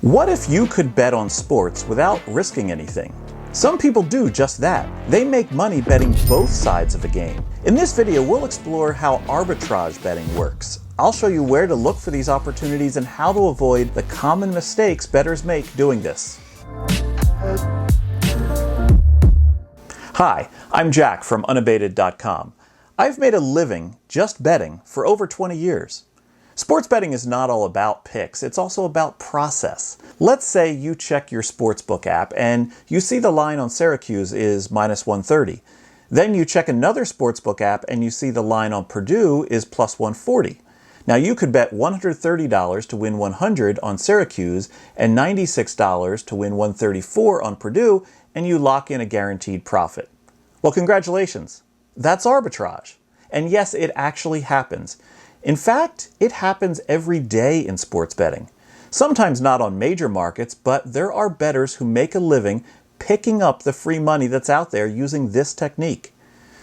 What if you could bet on sports without risking anything? Some people do just that. They make money betting both sides of a game. In this video, we'll explore how arbitrage betting works. I'll show you where to look for these opportunities and how to avoid the common mistakes bettors make doing this. Hi, I'm Jack from Unabated.com. I've made a living just betting for over 20 years. Sports betting is not all about picks, it's also about process. Let's say you check your Sportsbook app and you see the line on Syracuse is minus 130. Then you check another Sportsbook app and you see the line on Purdue is plus 140. Now you could bet $130 to win 100 on Syracuse and $96 to win 134 on Purdue, and you lock in a guaranteed profit. Well, congratulations. That's arbitrage. And yes, it actually happens. In fact, it happens every day in sports betting. Sometimes not on major markets, but there are bettors who make a living picking up the free money that's out there using this technique.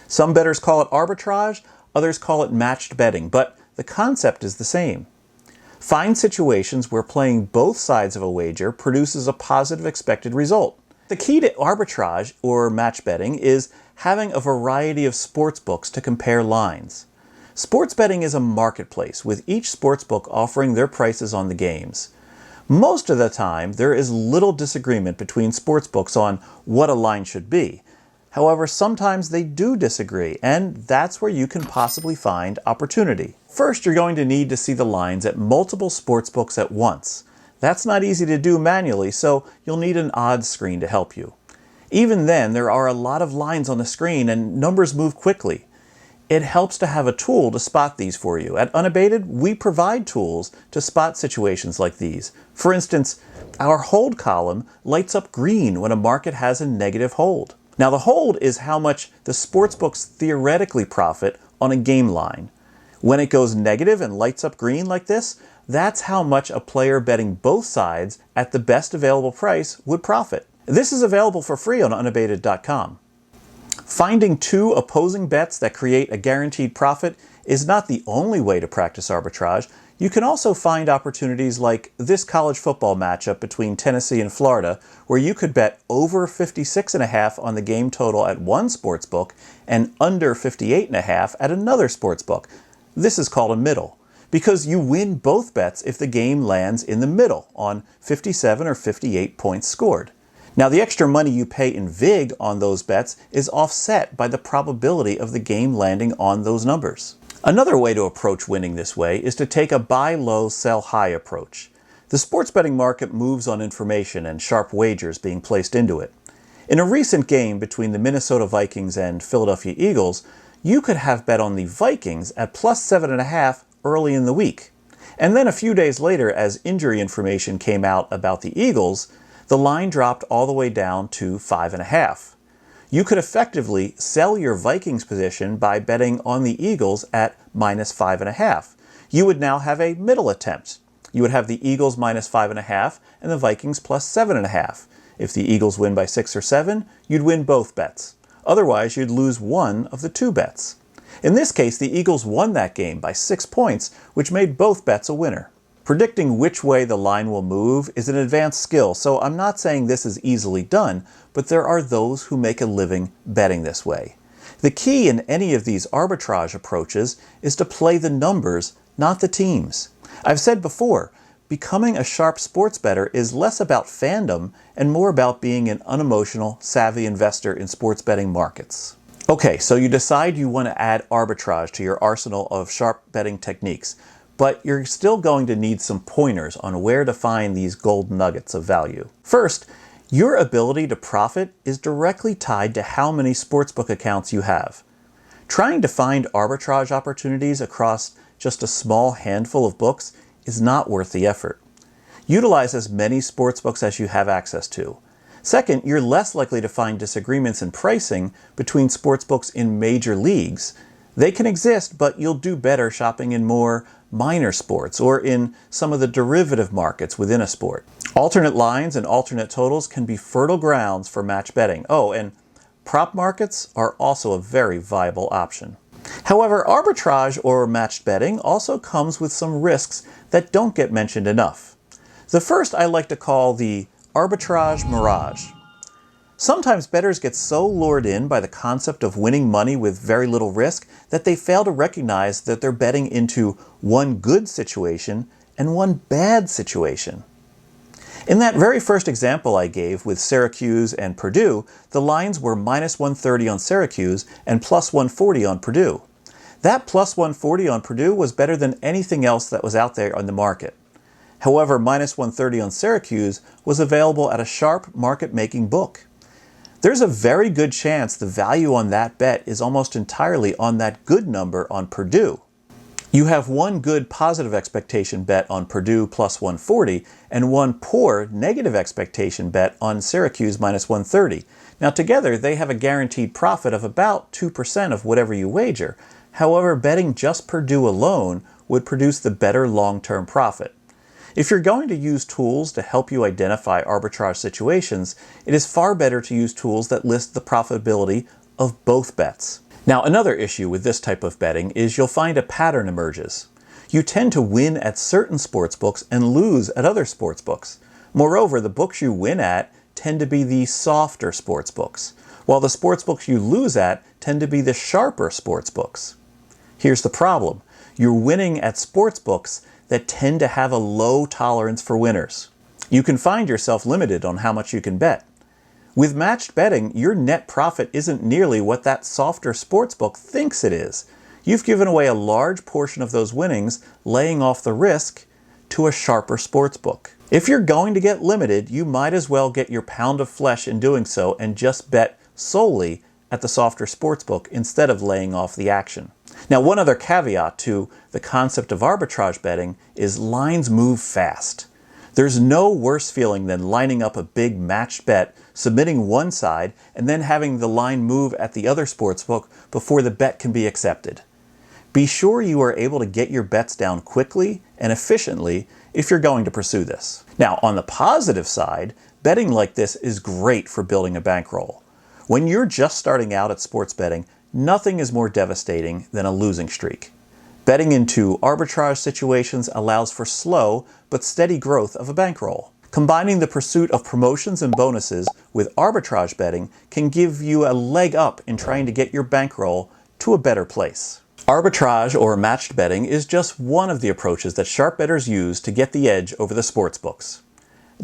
Some bettors call it arbitrage, others call it matched betting, but the concept is the same. Find situations where playing both sides of a wager produces a positive expected result. The key to arbitrage or match betting is having a variety of sports books to compare lines. Sports betting is a marketplace, with each sportsbook offering their prices on the games. Most of the time, there is little disagreement between sportsbooks on what a line should be. However, sometimes they do disagree, and that's where you can possibly find opportunity. First, you're going to need to see the lines at multiple sportsbooks at once. That's not easy to do manually, so you'll need an odds screen to help you. Even then, there are a lot of lines on the screen and numbers move quickly. It helps to have a tool to spot these for you. At Unabated, we provide tools to spot situations like these. For instance, our hold column lights up green when a market has a negative hold. Now, the hold is how much the sportsbooks theoretically profit on a game line. When it goes negative and lights up green like this, that's how much a player betting both sides at the best available price would profit. This is available for free on Unabated.com. Finding two opposing bets that create a guaranteed profit is not the only way to practice arbitrage. You can also find opportunities like this college football matchup between Tennessee and Florida, where you could bet over 56.5 on the game total at one sportsbook and under 58.5 at another sportsbook. This is called a middle, because you win both bets if the game lands in the middle on 57 or 58 points scored. Now, the extra money you pay in VIG on those bets is offset by the probability of the game landing on those numbers. Another way to approach winning this way is to take a buy low, sell high approach. The sports betting market moves on information and sharp wagers being placed into it. In a recent game between the Minnesota Vikings and Philadelphia Eagles, you could have bet on the Vikings at plus 7.5 early in the week. And then a few days later, as injury information came out about the Eagles, the line dropped all the way down to 5.5. You could effectively sell your Vikings position by betting on the Eagles at minus 5.5. You would now have a middle attempt. You would have the Eagles minus 5.5 and the Vikings plus 7.5. If the Eagles win by 6 or 7, you'd win both bets. Otherwise, you'd lose one of the two bets. In this case, the Eagles won that game by 6 points, which made both bets a winner. Predicting which way the line will move is an advanced skill, so I'm not saying this is easily done, but there are those who make a living betting this way. The key in any of these arbitrage approaches is to play the numbers, not the teams. I've said before, becoming a sharp sports bettor is less about fandom and more about being an unemotional, savvy investor in sports betting markets. Okay, so you decide you want to add arbitrage to your arsenal of sharp betting techniques. But you're still going to need some pointers on where to find these gold nuggets of value. First, your ability to profit is directly tied to how many sportsbook accounts you have. Trying to find arbitrage opportunities across just a small handful of books is not worth the effort. Utilize as many sportsbooks as you have access to. Second, you're less likely to find disagreements in pricing between sportsbooks in major leagues. They can exist, but you'll do better shopping in more minor sports or in some of the derivative markets within a sport. Alternate lines and alternate totals can be fertile grounds for match betting. Oh, and prop markets are also a very viable option. However, arbitrage or matched betting also comes with some risks that don't get mentioned enough. The first I like to call the arbitrage mirage. Sometimes bettors get so lured in by the concept of winning money with very little risk that they fail to recognize that they're betting into one good situation and one bad situation. In that very first example I gave with Syracuse and Purdue, the lines were -130 on Syracuse and +140 on Purdue. That +140 on Purdue was better than anything else that was out there on the market. However, -130 on Syracuse was available at a sharp market-making book. There's a very good chance the value on that bet is almost entirely on that good number on Purdue. You have one good positive expectation bet on Purdue +140 and one poor negative expectation bet on Syracuse -130. Now together they have a guaranteed profit of about 2% of whatever you wager. However, betting just Purdue alone would produce the better long-term profit. If you're going to use tools to help you identify arbitrage situations, it is far better to use tools that list the profitability of both bets. Now, another issue with this type of betting is you'll find a pattern emerges. You tend to win at certain sportsbooks and lose at other sportsbooks. Moreover, the books you win at tend to be the softer sportsbooks, while the sportsbooks you lose at tend to be the sharper sportsbooks. Here's the problem. You're winning at sportsbooks that tend to have a low tolerance for winners. You can find yourself limited on how much you can bet. With matched betting, your net profit isn't nearly what that softer sportsbook thinks it is. You've given away a large portion of those winnings, laying off the risk to a sharper sportsbook. If you're going to get limited, you might as well get your pound of flesh in doing so and just bet solely at the softer sportsbook instead of laying off the action. Now, one other caveat to the concept of arbitrage betting is lines move fast. There's no worse feeling than lining up a big matched bet, submitting one side, and then having the line move at the other sportsbook before the bet can be accepted. Be sure you are able to get your bets down quickly and efficiently if you're going to pursue this. Now, on the positive side, betting like this is great for building a bankroll. When you're just starting out at sports betting, nothing is more devastating than a losing streak. Betting into arbitrage situations allows for slow but steady growth of a bankroll. Combining the pursuit of promotions and bonuses with arbitrage betting can give you a leg up in trying to get your bankroll to a better place. Arbitrage or matched betting is just one of the approaches that sharp bettors use to get the edge over the sports books.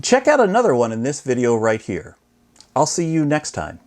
Check out another one in this video right here. I'll see you next time.